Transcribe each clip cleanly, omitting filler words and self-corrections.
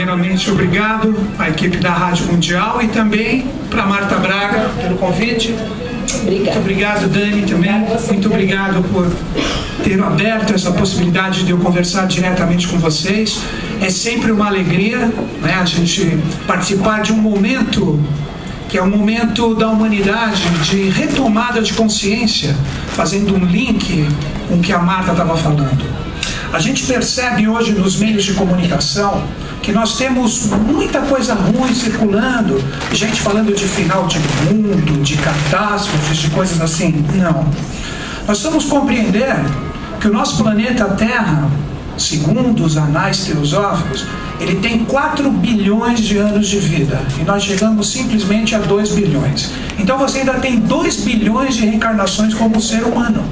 primeiramente, obrigado à equipe da Rádio Mundial e também para Marta Braga pelo convite. Muito obrigado, Dani, também. Muito obrigado por ter aberto essa possibilidade de eu conversar diretamente com vocês. É sempre uma alegria, né, a gente participar de um momento que é um momento da humanidade de retomada de consciência, fazendo um link com o que a Marta estava falando. A gente percebe hoje nos meios de comunicação que nós temos muita coisa ruim circulando, gente falando de final de mundo, de catástrofes, de coisas assim. Não. Nós precisamos compreender que o nosso planeta Terra, segundo os anais teosóficos, ele tem 4 bilhões de anos de vida e nós chegamos simplesmente a 2 bilhões. Então você ainda tem 2 bilhões de reencarnações como ser humano.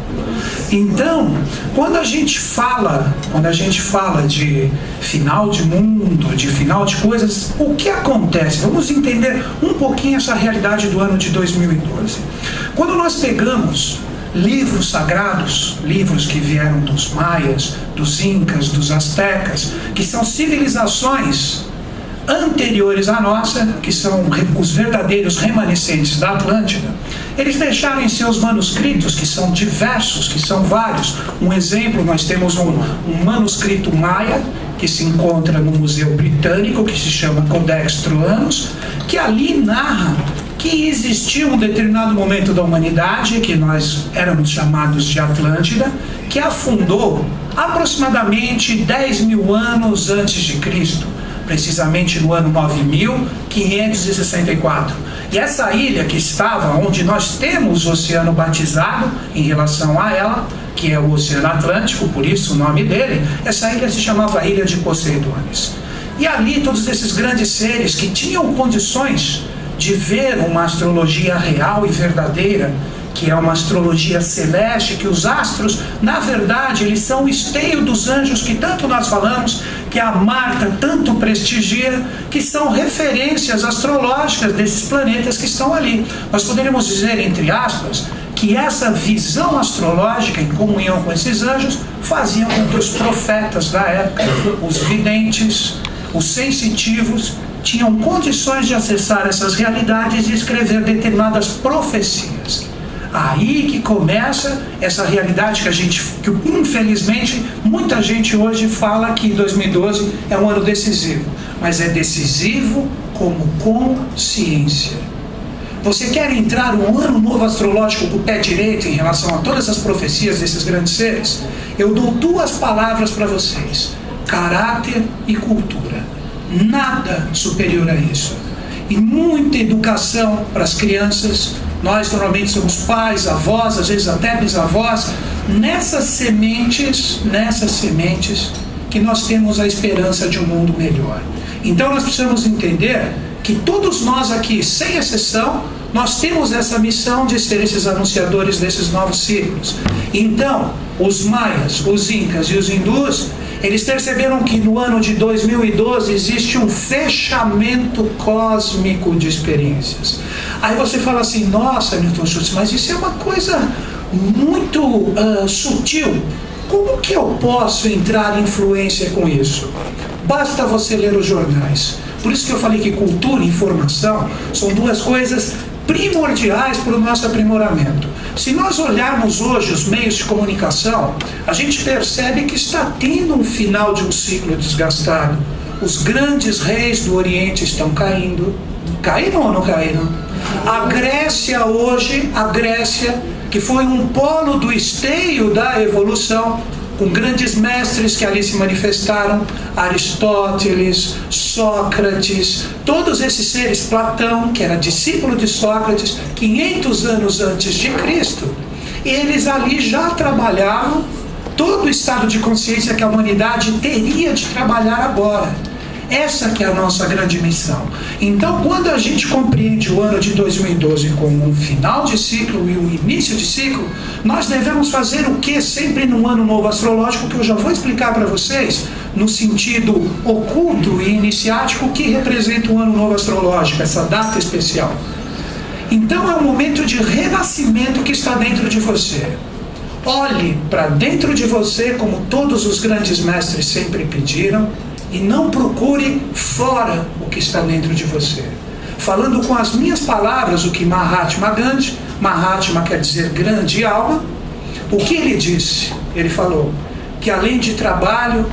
Então, quando a gente fala de final de mundo, de final de coisas, o que acontece? Vamos entender um pouquinho essa realidade do ano de 2012. Quando nós pegamos livros sagrados, livros que vieram dos maias, dos incas, dos astecas, que são civilizações anteriores à nossa, que são os verdadeiros remanescentes da Atlântida, eles deixaram em seus manuscritos, que são diversos, que são vários. Um exemplo, nós temos um manuscrito maia, que se encontra no Museu Britânico, que se chama Codex Troanos, que ali narra que existiu um determinado momento da humanidade, que nós éramos chamados de Atlântida, que afundou aproximadamente 10 mil anos antes de Cristo, precisamente no ano 9564. E essa ilha que estava, onde nós temos o oceano batizado em relação a ela, que é o Oceano Atlântico, por isso o nome dele, essa ilha se chamava Ilha de Poseidones. E ali todos esses grandes seres que tinham condições de ver uma astrologia real e verdadeira, que é uma astrologia celeste, que os astros, na verdade, eles são o esteio dos anjos que tanto nós falamos, que a Marta tanto prestigia, que são referências astrológicas desses planetas que estão ali. Nós poderíamos dizer, entre aspas, que essa visão astrológica em comunhão com esses anjos faziam com que os profetas da época, os videntes, os sensitivos, tinham condições de acessar essas realidades e escrever determinadas profecias. Aí que começa essa realidade que infelizmente muita gente hoje fala que 2012 é um ano decisivo, mas é decisivo como consciência. Você quer entrar um ano novo astrológico com o pé direito em relação a todas as profecias desses grandes seres? Eu dou 2 palavras para vocês: caráter e cultura. Nada superior a isso. E muita educação para as crianças. Nós normalmente somos pais, avós, às vezes até bisavós. Nessas sementes que nós temos a esperança de um mundo melhor. Então nós precisamos entender que todos nós aqui, sem exceção, nós temos essa missão de ser esses anunciadores desses novos ciclos. Então, os maias, os incas e os hindus, eles perceberam que no ano de 2012 existe um fechamento cósmico de experiências. Aí você fala assim: nossa, Milton Schultz, mas isso é uma coisa muito sutil. Como que eu posso entrar em influência com isso? Basta você ler os jornais. Por isso que eu falei que cultura e informação são 2 coisas primordiais para o nosso aprimoramento. Se nós olharmos hoje os meios de comunicação, a gente percebe que está tendo um final de um ciclo desgastado. Os grandes reis do Oriente estão caindo. Caíram ou não caíram? A Grécia hoje, que foi um polo do esteio da evolução, com grandes mestres que ali se manifestaram, Aristóteles, Sócrates, todos esses seres, Platão, que era discípulo de Sócrates, 500 anos antes de Cristo, eles ali já trabalhavam todo o estado de consciência que a humanidade teria de trabalhar agora. Essa que é a nossa grande missão. Então, quando a gente compreende o ano de 2012 como um final de ciclo e um início de ciclo, nós devemos fazer o que sempre no ano novo astrológico, que eu já vou explicar para vocês, no sentido oculto e iniciático, que representa o ano novo astrológico, essa data especial. Então, é um momento de renascimento que está dentro de você. Olhe para dentro de você, como todos os grandes mestres sempre pediram, e não procure fora o que está dentro de você. Falando com as minhas palavras o que Mahatma Gandhi, Mahatma quer dizer grande alma, o que ele disse? Ele falou que além de trabalho,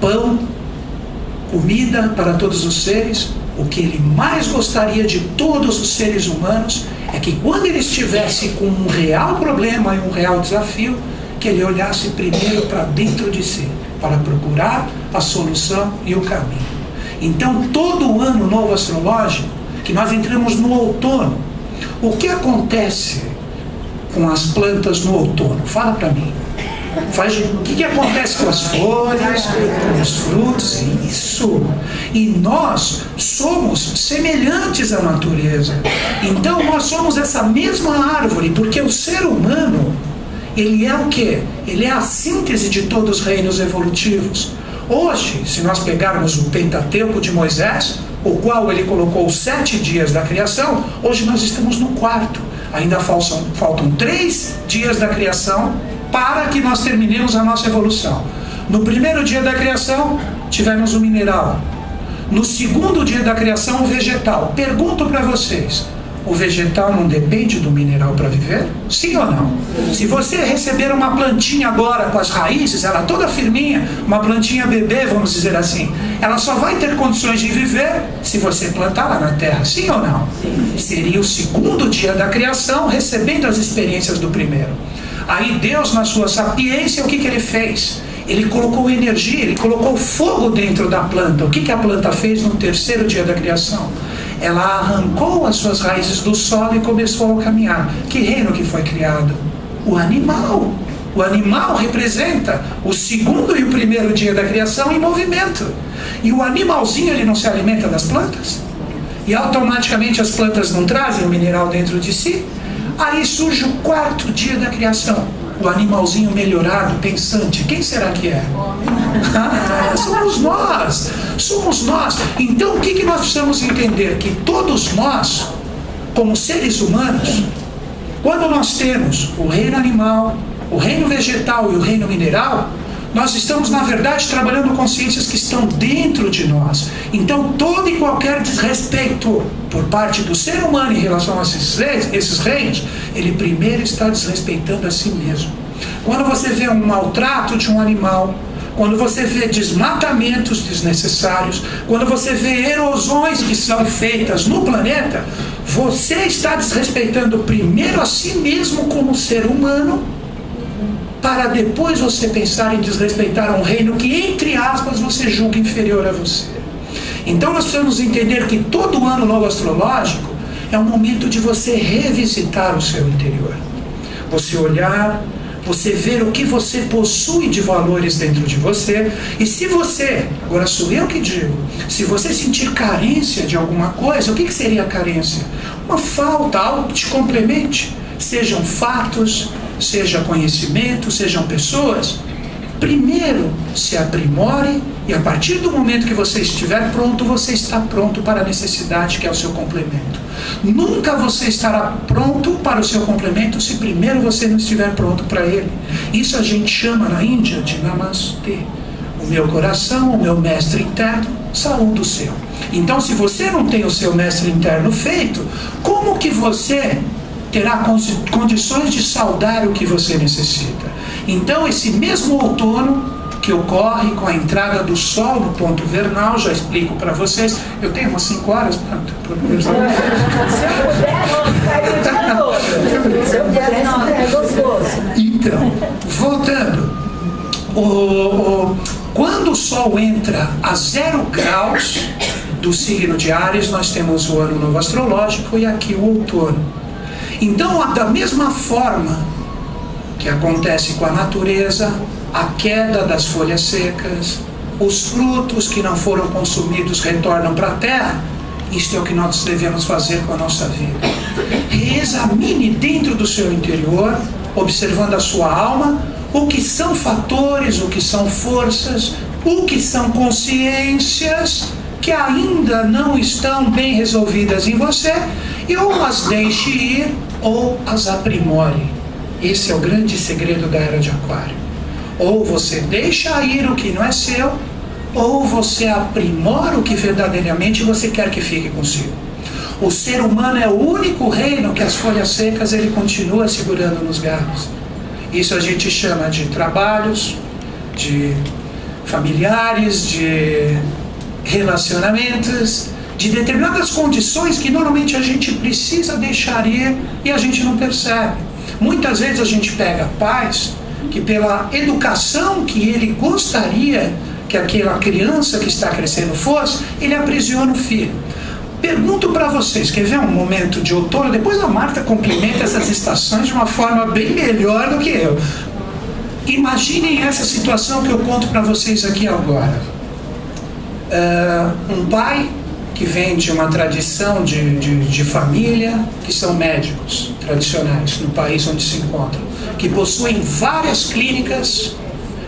pão, comida para todos os seres, o que ele mais gostaria de todos os seres humanos é que quando ele estivesse com um real problema e um real desafio, que ele olhasse primeiro para dentro de si, para procurar a solução e o caminho. Então, todo o ano novo astrológico, que nós entramos no outono, o que acontece com as plantas no outono? Fala para mim. O que acontece com as folhas, com os frutos? Isso. E nós somos semelhantes à natureza. Então nós somos essa mesma árvore, porque o ser humano, ele é o quê? Ele é a síntese de todos os reinos evolutivos. Hoje, se nós pegarmos o Pentateuco de Moisés, o qual ele colocou os 7 dias da criação, hoje nós estamos no 4º. Ainda faltam 3 dias da criação para que nós terminemos a nossa evolução. No primeiro dia da criação, tivemos o mineral. No segundo dia da criação, o vegetal. Pergunto para vocês, o vegetal não depende do mineral para viver? Sim ou não? Se você receber uma plantinha agora com as raízes, ela toda firminha, uma plantinha bebê, vamos dizer assim, ela só vai ter condições de viver se você plantar lá na terra. Sim ou não? Sim. Seria o segundo dia da criação, recebendo as experiências do primeiro. Aí Deus, na sua sapiência, o que ele fez? Ele colocou energia, ele colocou fogo dentro da planta. O que a planta fez no terceiro dia da criação? Ela arrancou as suas raízes do solo e começou a caminhar. Que reino que foi criado? O animal. O animal representa o segundo e o primeiro dia da criação em movimento. E o animalzinho, ele não se alimenta das plantas? E automaticamente as plantas não trazem o mineral dentro de si? Aí surge o 4º dia da criação. O animalzinho melhorado, pensante. Quem será que é? Somos nós. Somos nós. Então o que nós precisamos entender? Que todos nós, como seres humanos, quando nós temos o reino animal, o reino vegetal e o reino mineral, nós estamos, na verdade, trabalhando consciências que estão dentro de nós. Então, todo e qualquer desrespeito por parte do ser humano em relação a esses reinos, ele primeiro está desrespeitando a si mesmo. Quando você vê um maltrato de um animal, quando você vê desmatamentos desnecessários, quando você vê erosões que são feitas no planeta, você está desrespeitando primeiro a si mesmo como ser humano, para depois você pensar em desrespeitar um reino que, entre aspas, você julga inferior a você. Então nós precisamos entender que todo ano novo astrológico é um momento de você revisitar o seu interior. Você olhar, você ver o que você possui de valores dentro de você, e se você, agora sou eu que digo, se você sentir carência de alguma coisa, o que seria a carência? Uma falta, algo que te complemente, sejam fatos, seja conhecimento, sejam pessoas. Primeiro se aprimore, e a partir do momento que você estiver pronto, você está pronto para a necessidade que é o seu complemento. Nunca você estará pronto para o seu complemento se primeiro você não estiver pronto para ele. Isso a gente chama na Índia de Namastê. O meu coração, o meu mestre interno, saúde o seu. Então, se você não tem o seu mestre interno feito, como que você terá condições de saudar o que você necessita? Então, esse mesmo outono que ocorre com a entrada do sol no ponto vernal, já explico para vocês. Eu tenho umas 5 horas para Então, voltando, quando o sol entra a 0 graus do signo de Áries, nós temos o ano novo astrológico e aqui o outono. Então, da mesma forma que acontece com a natureza, a queda das folhas secas, os frutos que não foram consumidos retornam para a terra, isto é o que nós devemos fazer com a nossa vida. Reexamine dentro do seu interior, observando a sua alma, o que são fatores, o que são forças, o que são consciências que ainda não estão bem resolvidas em você, e ou as deixe ir ou as aprimore. Esse é o grande segredo da era de Aquário. Ou você deixa ir o que não é seu, ou você aprimora o que verdadeiramente você quer que fique consigo. O ser humano é o único reino que as folhas secas ele continua segurando nos galhos. Isso a gente chama de trabalhos, de familiares, de relacionamentos, de determinadas condições que normalmente a gente precisa deixar ir e a gente não percebe. Muitas vezes a gente pega pais que pela educação que ele gostaria que aquela criança que está crescendo fosse, ele aprisiona o filho. Pergunto para vocês, quer ver um momento de outono? Depois a Marta complementa essas estações de uma forma bem melhor do que eu. Imaginem essa situação que eu conto para vocês aqui agora. Um pai que vem de uma tradição de família, que são médicos tradicionais no país onde se encontram, que possuem várias clínicas,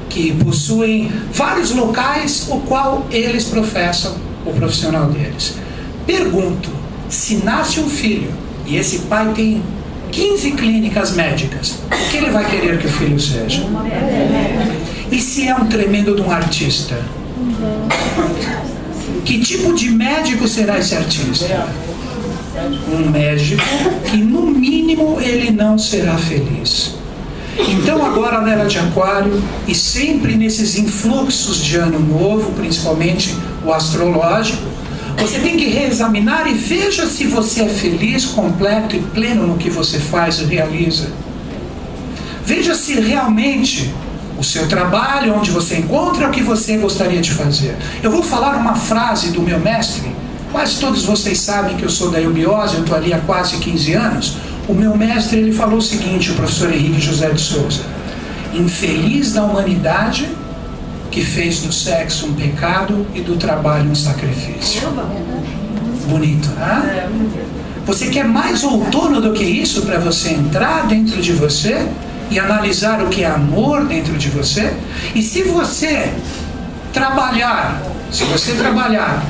que possuem vários locais o qual eles professam o profissional deles. Pergunto, se nasce um filho e esse pai tem 15 clínicas médicas, o que ele vai querer que o filho seja? E se é um tremendo de um artista? Que tipo de médico será esse artista? Um médico que no mínimo ele não será feliz. Então agora na era de Aquário e sempre nesses influxos de ano novo, principalmente o astrológico, você tem que reexaminar e veja se você é feliz, completo e pleno no que você faz e realiza. Veja se realmente o seu trabalho, onde você encontra, é o que você gostaria de fazer. Eu vou falar uma frase do meu mestre. Quase todos vocês sabem que eu sou da eubiose, eu estou ali há quase 15 anos. O meu mestre ele falou o seguinte, o professor Henrique José de Souza: infeliz da humanidade que fez do sexo um pecado e do trabalho um sacrifício. Bonito, né? Você quer mais outono do que isso para você entrar dentro de você e analisar o que é amor dentro de você? E se você trabalhar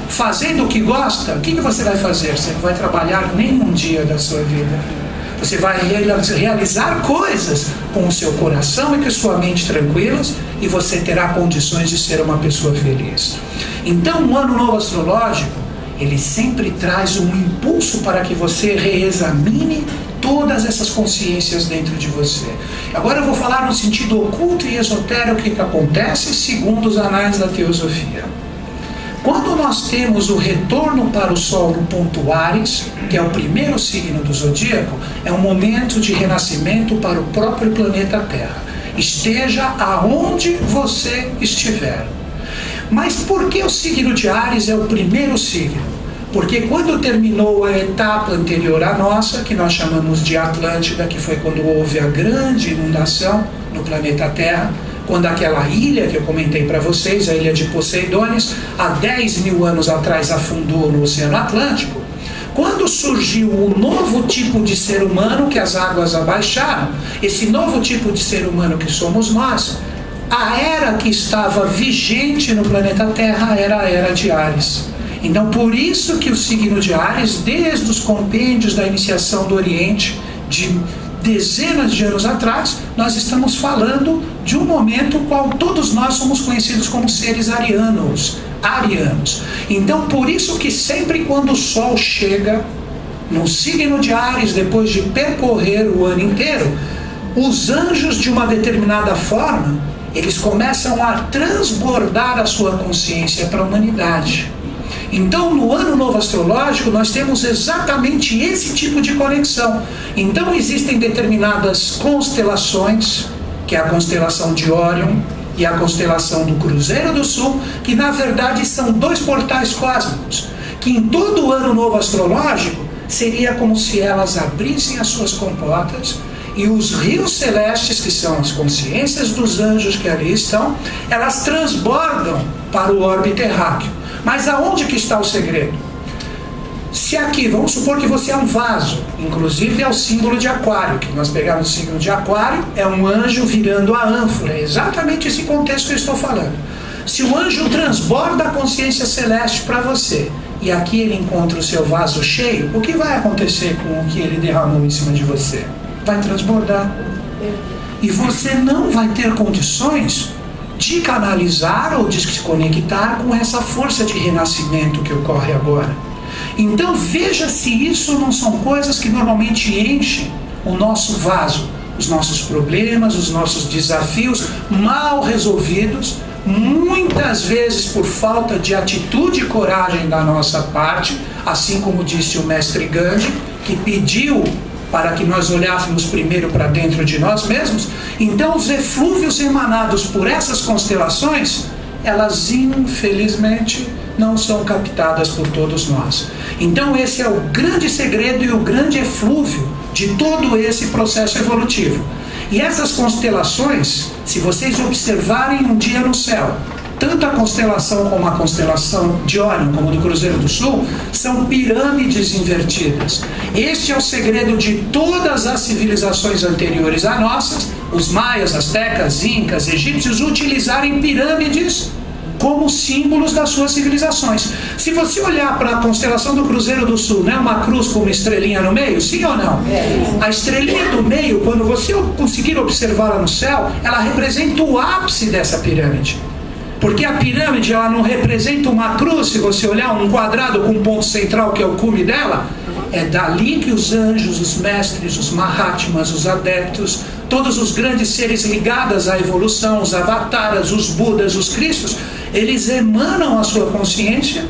fazendo o que gosta, o que você vai fazer? Você não vai trabalhar nem um dia da sua vida. Você vai realizar coisas com o seu coração e com a sua mente tranquilas e você terá condições de ser uma pessoa feliz. Então, o ano novo astrológico, ele sempre traz um impulso para que você reexamine todas essas consciências dentro de você. Agora eu vou falar no sentido oculto e esotérico o que acontece segundo os anais da teosofia. Quando nós temos o retorno para o Sol no ponto Áries, que é o primeiro signo do zodíaco, é um momento de renascimento para o próprio planeta Terra. Esteja aonde você estiver. Mas por que o signo de Áries é o primeiro signo? Porque quando terminou a etapa anterior à nossa, que nós chamamos de Atlântida, que foi quando houve a grande inundação no planeta Terra, quando aquela ilha que eu comentei para vocês, a ilha de Poseidones, há 10 mil anos atrás afundou no Oceano Atlântico, quando surgiu um novo tipo de ser humano que as águas abaixaram, esse novo tipo de ser humano que somos nós, a era que estava vigente no planeta Terra era a era de Áries. Então por isso que o signo de Áries, desde os compêndios da iniciação do Oriente, de dezenas de anos atrás, nós estamos falando de um momento no qual todos nós somos conhecidos como seres arianos. Então por isso que sempre quando o Sol chega no signo de Áries, depois de percorrer o ano inteiro, os anjos de uma determinada forma, eles começam a transbordar a sua consciência para a humanidade. Então, no ano novo astrológico, nós temos exatamente esse tipo de conexão. Então, existem determinadas constelações, que é a constelação de Órion e a constelação do Cruzeiro do Sul, que na verdade são dois portais cósmicos, que em todo o ano novo astrológico, seria como se elas abrissem as suas comportas e os rios celestes, que são as consciências dos anjos que ali estão, elas transbordam para o orbe terráqueo. Mas aonde que está o segredo? Se aqui, vamos supor que você é um vaso, inclusive é o símbolo de Aquário, que nós pegamos o símbolo de Aquário, é um anjo virando a ânfora, é exatamente esse contexto que eu estou falando. Se o anjo transborda a consciência celeste para você, e aqui ele encontra o seu vaso cheio, o que vai acontecer com o que ele derramou em cima de você? Vai transbordar. E você não vai ter condições de canalizar ou de se conectar com essa força de renascimento que ocorre agora. Então veja se isso não são coisas que normalmente enchem o nosso vaso, os nossos problemas, os nossos desafios mal resolvidos, muitas vezes por falta de atitude e coragem da nossa parte, assim como disse o mestre Gandhi, que pediu para que nós olhássemos primeiro para dentro de nós mesmos. Então os eflúvios emanados por essas constelações, elas infelizmente não são captadas por todos nós. Então esse é o grande segredo e o grande eflúvio de todo esse processo evolutivo. E essas constelações, se vocês observarem um dia no céu, tanto a constelação como a constelação de Órion, como do Cruzeiro do Sul, são pirâmides invertidas. Este é o segredo de todas as civilizações anteriores a nossas, os maias, astecas, incas, egípcios, utilizarem pirâmides como símbolos das suas civilizações. Se você olhar para a constelação do Cruzeiro do Sul, né, uma cruz com uma estrelinha no meio, sim ou não? A estrelinha do meio, quando você conseguir observá-la no céu, ela representa o ápice dessa pirâmide. Porque a pirâmide, ela não representa uma cruz, se você olhar um quadrado com um ponto central que é o cume dela, é dali que os anjos, os mestres, os Mahatmas, os adeptos, todos os grandes seres ligados à evolução, os avataras, os budas, os cristos, eles emanam a sua consciência,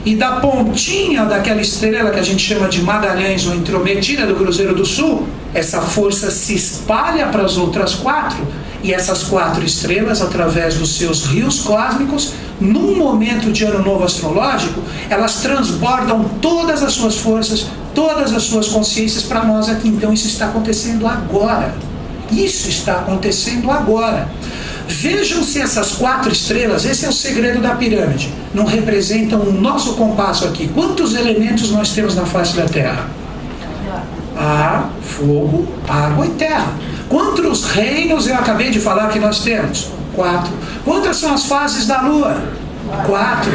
e da pontinha daquela estrela que a gente chama de Magalhães ou intrometida do Cruzeiro do Sul, essa força se espalha para as outras 4, e essas 4 estrelas, através dos seus rios cósmicos, num momento de ano novo astrológico, elas transbordam todas as suas forças, todas as suas consciências para nós aqui. Então isso está acontecendo agora. Isso está acontecendo agora. Vejam se essas 4 estrelas, esse é o segredo da pirâmide, não representam o nosso compasso aqui. Quantos elementos nós temos na face da Terra? Ar, fogo, água e terra. Quantos reinos eu acabei de falar que nós temos? 4. Quantas são as fases da Lua? 4.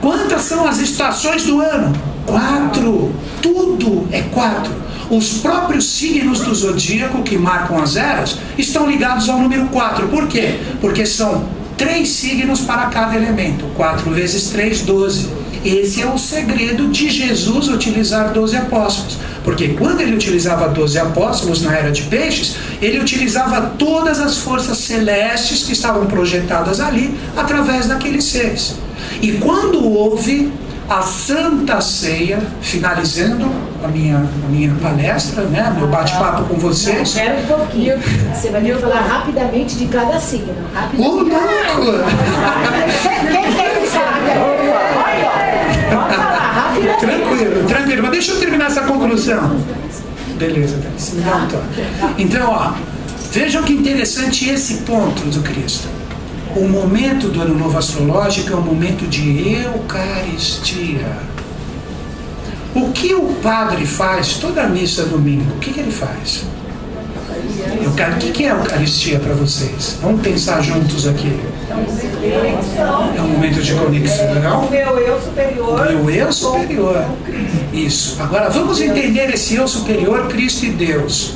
Quantas são as estações do ano? 4. Tudo é 4. Os próprios signos do zodíaco que marcam as eras estão ligados ao número 4. Por quê? Porque são 3 signos para cada elemento. 4 vezes 3, 12. Esse é o segredo de Jesus utilizar 12 apóstolos. Porque quando ele utilizava 12 apóstolos na era de peixes, ele utilizava todas as forças celestes que estavam projetadas ali através daqueles seres. E quando houve a Santa Ceia, finalizando a minha palestra, né, meu bate-papo com vocês. Espera um pouquinho. Você vai me falar rapidamente de cada signo. Ô, louco! Quem quer saber? Pode falar rapidamente. Tranquilo, mas deixa eu terminar essa conclusão. Beleza, se me dá um toque. Então, ó, vejam que interessante esse ponto do Cristo. O momento do Ano Novo Astrológico é um momento de Eucaristia. O que o padre faz toda a missa domingo? O que ele faz? O que é a Eucaristia para vocês? Vamos pensar juntos aqui. É um momento de conexão. O meu eu superior. O meu eu superior. Isso. Agora vamos entender esse eu superior, Cristo e Deus.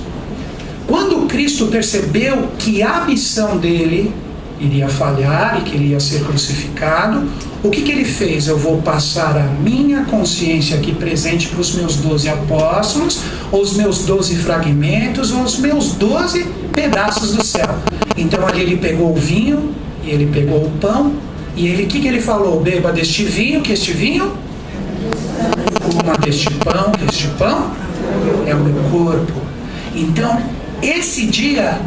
Quando Cristo percebeu que a missão dele iria falhar e que ele ia ser crucificado, o que ele fez? Eu vou passar a minha consciência aqui presente para os meus 12 apóstolos, ou os meus 12 fragmentos, ou os meus 12 pedaços do céu. Então ali ele pegou o vinho, e ele pegou o pão, e ele, o que ele falou? Beba deste vinho, que este vinho, coma deste pão, que este pão é o meu corpo. Então esse dia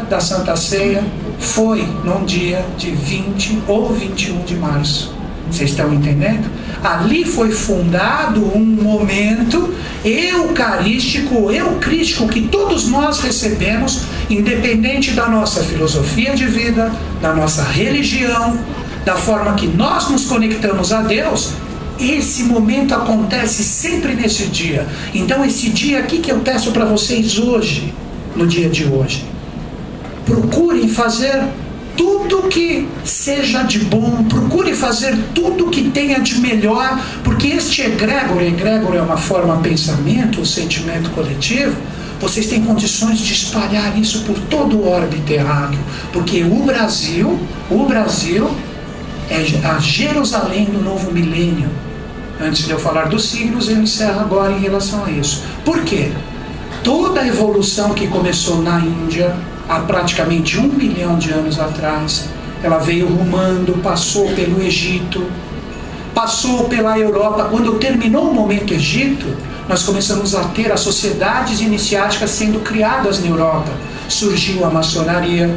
da Santa Ceia foi num dia de 20 ou 21 de março. Vocês estão entendendo? Ali foi fundado um momento eucarístico, eucrístico, que todos nós recebemos, independente da nossa filosofia de vida, da nossa religião, da forma que nós nos conectamos a Deus. Esse momento acontece sempre nesse dia. Então esse dia aqui que eu peço para vocês hoje, no dia de hoje, procurem fazer tudo que seja de bom, procure fazer tudo que tenha de melhor, porque este egrégor é uma forma de pensamento, um sentimento coletivo, vocês têm condições de espalhar isso por todo o orbe terráqueo, porque o Brasil é a Jerusalém do novo milênio. Antes de eu falar dos signos, eu encerro agora em relação a isso. Por quê? Toda a evolução que começou na Índia, há praticamente 1 milhão de anos atrás, ela veio rumando, passou pelo Egito, passou pela Europa. Quando terminou o momento Egito, nós começamos a ter as sociedades iniciáticas sendo criadas na Europa. Surgiu a maçonaria,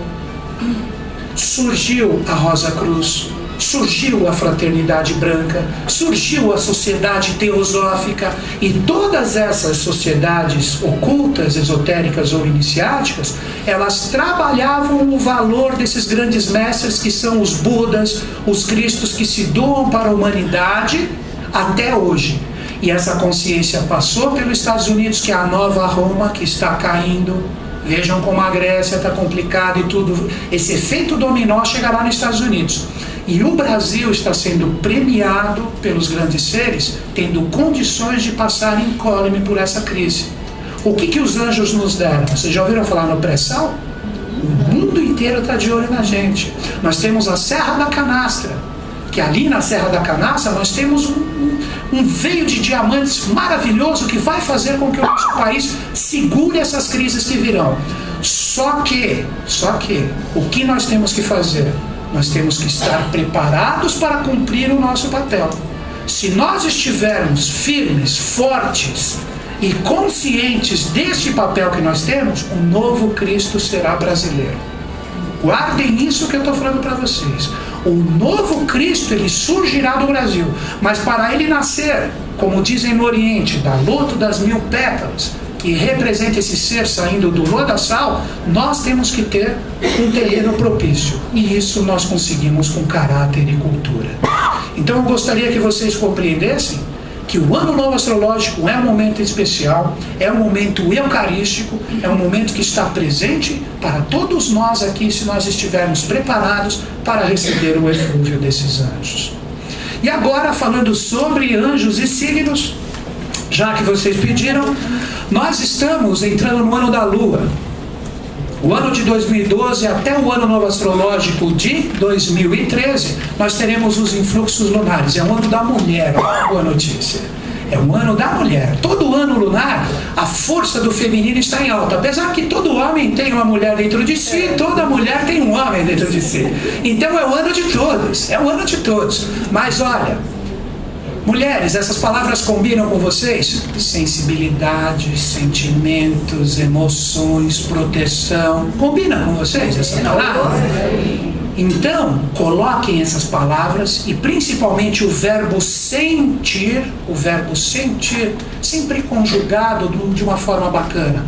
surgiu a Rosa Cruz, surgiu a fraternidade branca, surgiu a sociedade teosófica, e todas essas sociedades ocultas, esotéricas ou iniciáticas, elas trabalhavam o valor desses grandes mestres que são os Budas, os Cristos que se doam para a humanidade até hoje. E essa consciência passou pelos Estados Unidos, que é a nova Roma, que está caindo. Vejam como a Grécia está complicada e tudo. Esse efeito dominó chegará nos Estados Unidos. E o Brasil está sendo premiado pelos grandes seres, tendo condições de passar incólume por essa crise. O que os anjos nos deram? Vocês já ouviram falar no pré-sal? O mundo inteiro está de olho na gente. Nós temos a Serra da Canastra, que ali na Serra da Canastra nós temos um veio de diamantes maravilhoso que vai fazer com que o nosso país segure essas crises que virão. Só que, o que nós temos que fazer? Nós temos que estar preparados para cumprir o nosso papel. Se nós estivermos firmes, fortes e conscientes deste papel que nós temos, o novo Cristo será brasileiro. Guardem isso que eu estou falando para vocês. O novo Cristo, ele surgirá do Brasil, mas para ele nascer, como dizem no Oriente, da loto das 1000 pétalas, que representa esse ser saindo do lodaçal, nós temos que ter um terreno propício. E isso nós conseguimos com caráter e cultura. Então eu gostaria que vocês compreendessem que o Ano Novo Astrológico é um momento especial, é um momento eucarístico, é um momento que está presente para todos nós aqui, se nós estivermos preparados para receber o eflúvio desses anjos. E agora, falando sobre anjos e signos, já que vocês pediram, nós estamos entrando no ano da Lua. O ano de 2012 até o Ano Novo Astrológico de 2013, nós teremos os influxos lunares. É o ano da mulher, ó, boa notícia. É o ano da mulher. Todo ano lunar, a força do feminino está em alta. Apesar que todo homem tem uma mulher dentro de si, toda mulher tem um homem dentro de si. Então é o ano de todos, é o ano de todos. Mas olha, mulheres, essas palavras combinam com vocês? Sensibilidade, sentimentos, emoções, proteção. Combina com vocês essa palavra? Então, coloquem essas palavras e principalmente o verbo sentir, sempre conjugado de uma forma bacana.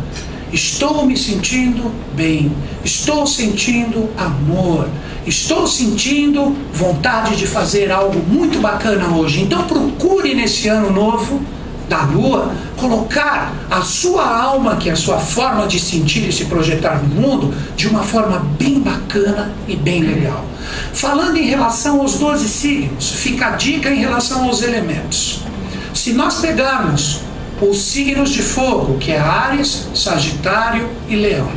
Estou me sentindo bem, estou sentindo amor, estou sentindo vontade de fazer algo muito bacana hoje. Então procure nesse ano novo da Lua colocar a sua alma, que é a sua forma de sentir e se projetar no mundo, de uma forma bem bacana e bem legal. Falando em relação aos 12 signos, fica a dica em relação aos elementos. Se nós pegarmos os signos de fogo, que é Áries, Sagitário e Leão,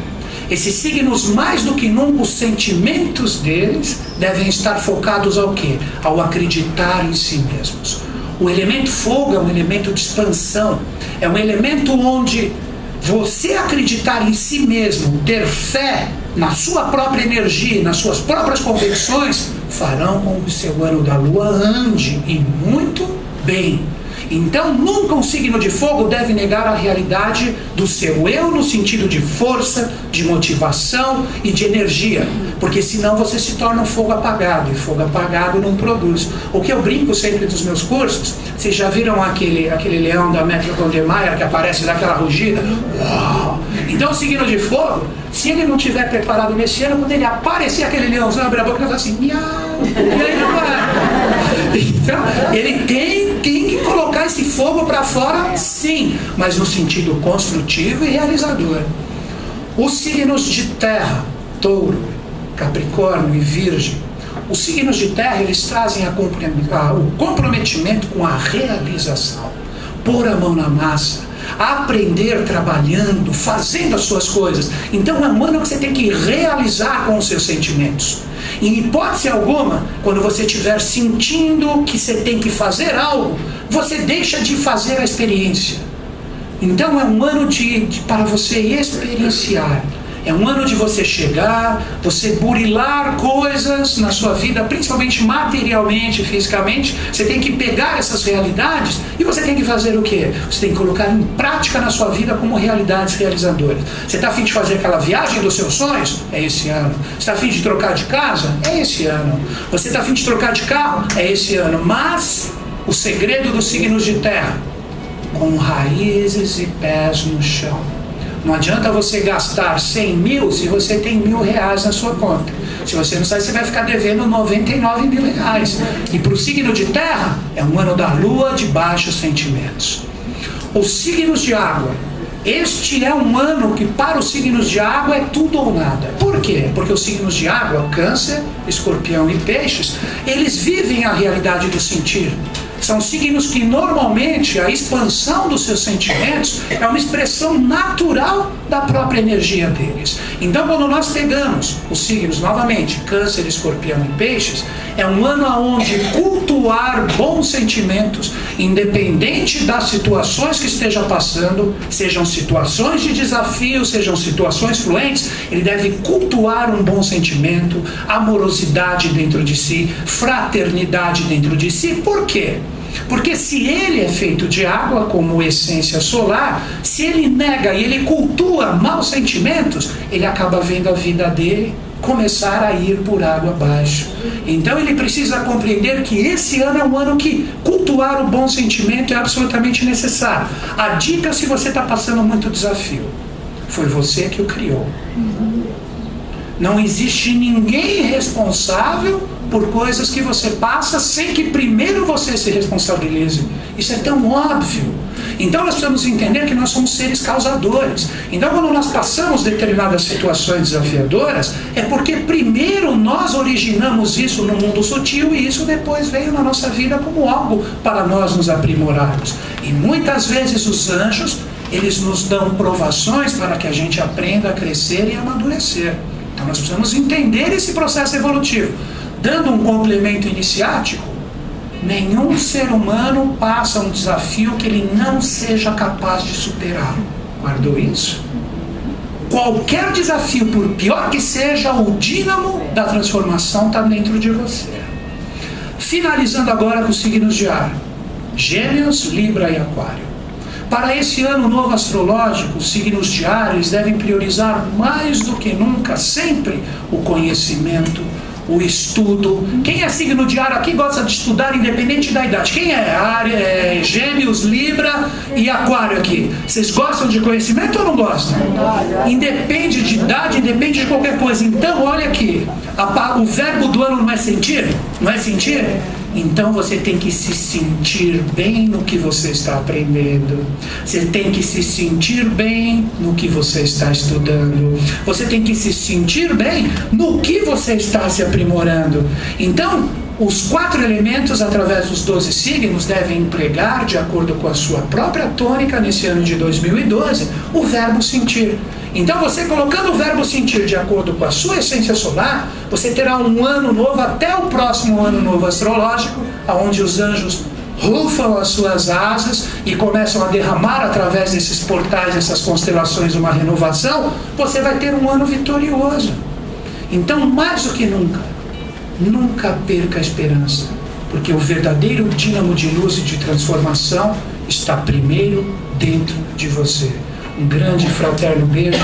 esses signos, mais do que nunca, os sentimentos deles devem estar focados ao quê? Ao acreditar em si mesmos. O elemento fogo é um elemento de expansão, é um elemento onde você acreditar em si mesmo, ter fé na sua própria energia, nas suas próprias convicções, farão com que o seu ano da Lua ande e muito bem. Então nunca um signo de fogo deve negar a realidade do seu eu no sentido de força, de motivação e de energia, porque senão você se torna um fogo apagado, e fogo apagado não produz. O que eu brinco sempre dos meus cursos, vocês já viram aquele leão da Metro Goldwyn Mayer que aparece daquela rugida? Uau! Então o signo de fogo, se ele não estiver preparado nesse ano, quando ele aparecer aquele leãozão, abre a boca e fala assim, miau, e aí não vai. Então ele tem que colocar esse fogo para fora, sim, mas no sentido construtivo e realizador. Os signos de terra, Touro, Capricórnio e Virgem, os signos de terra, eles trazem o comprometimento com a realização, pôr a mão na massa, aprender trabalhando, fazendo as suas coisas. Então é um ano que você tem que realizar com os seus sentimentos. Em hipótese alguma, quando você estiver sentindo que você tem que fazer algo, você deixa de fazer a experiência. Então é um ano para você experienciar. É um ano de você chegar, você burilar coisas na sua vida, principalmente materialmente, fisicamente. Você tem que pegar essas realidades e você tem que fazer o quê? Você tem que colocar em prática na sua vida como realidades realizadoras. Você está a fim de fazer aquela viagem dos seus sonhos? É esse ano. Você está a fim de trocar de casa? É esse ano. Você está a fim de trocar de carro? É esse ano. Mas o segredo dos signos de terra, com raízes e pés no chão. Não adianta você gastar 100 mil se você tem R$1.000 na sua conta. Se você não sabe, você vai ficar devendo 99 mil reais. E para o signo de terra, é um ano da lua de baixos sentimentos. Os signos de água. Este é um ano que para os signos de água é tudo ou nada. Por quê? Porque os signos de água, Câncer, Escorpião e Peixes, eles vivem a realidade do sentir. São signos que normalmente a expansão dos seus sentimentos é uma expressão natural da própria energia deles. Então quando nós pegamos os signos novamente, Câncer, Escorpião e Peixes, é um ano onde cultuar bons sentimentos, independente das situações que esteja passando, sejam situações de desafio, sejam situações fluentes, ele deve cultuar um bom sentimento, amorosidade dentro de si, fraternidade dentro de si. Por quê? Porque se ele é feito de água como essência solar, se ele nega e ele cultua maus sentimentos, ele acaba vendo a vida dele começar a ir por água abaixo. Então ele precisa compreender que esse ano é um ano que cultuar o bom sentimento é absolutamente necessário. A dica, se você está passando muito desafio, foi você que o criou. Não existe ninguém responsável por coisas que você passa sem que primeiro você se responsabilize. Isso é tão óbvio. Então nós precisamos entender que nós somos seres causadores. Então quando nós passamos determinadas situações desafiadoras, é porque primeiro nós originamos isso no mundo sutil e isso depois veio na nossa vida como algo para nós nos aprimorarmos. E muitas vezes os anjos, eles nos dão provações para que a gente aprenda a crescer e amadurecer. Então nós precisamos entender esse processo evolutivo. Dando um complemento iniciático, nenhum ser humano passa um desafio que ele não seja capaz de superá-lo. Guardou isso? Qualquer desafio, por pior que seja, o dínamo da transformação está dentro de você. Finalizando agora com os signos de ar: Gêmeos, Libra e Aquário. Para esse ano novo astrológico, os signos de ar, eles devem priorizar mais do que nunca, sempre, o conhecimento, o estudo. Quem é signo de ar aqui gosta de estudar independente da idade? Quem é Gêmeos, Libra e Aquário aqui? Vocês gostam de conhecimento ou não gostam? Independe de idade, independe de qualquer coisa. Então olha aqui, o verbo do ano não é sentir? Não é sentir? Então você tem que se sentir bem no que você está aprendendo. Você tem que se sentir bem no que você está estudando. Você tem que se sentir bem no que você está se aprimorando. Então, os 4 elementos, através dos 12 signos, devem empregar, de acordo com a sua própria tônica, nesse ano de 2012, o verbo sentir. Então, você colocando o verbo sentir de acordo com a sua essência solar, você terá um ano novo, até o próximo ano novo astrológico, onde os anjos rufam as suas asas e começam a derramar através desses portais, dessas constelações, uma renovação. Você vai ter um ano vitorioso. Então, mais do que nunca, nunca perca a esperança, porque o verdadeiro dínamo de luz e de transformação está primeiro dentro de você. Um grande e fraterno beijo.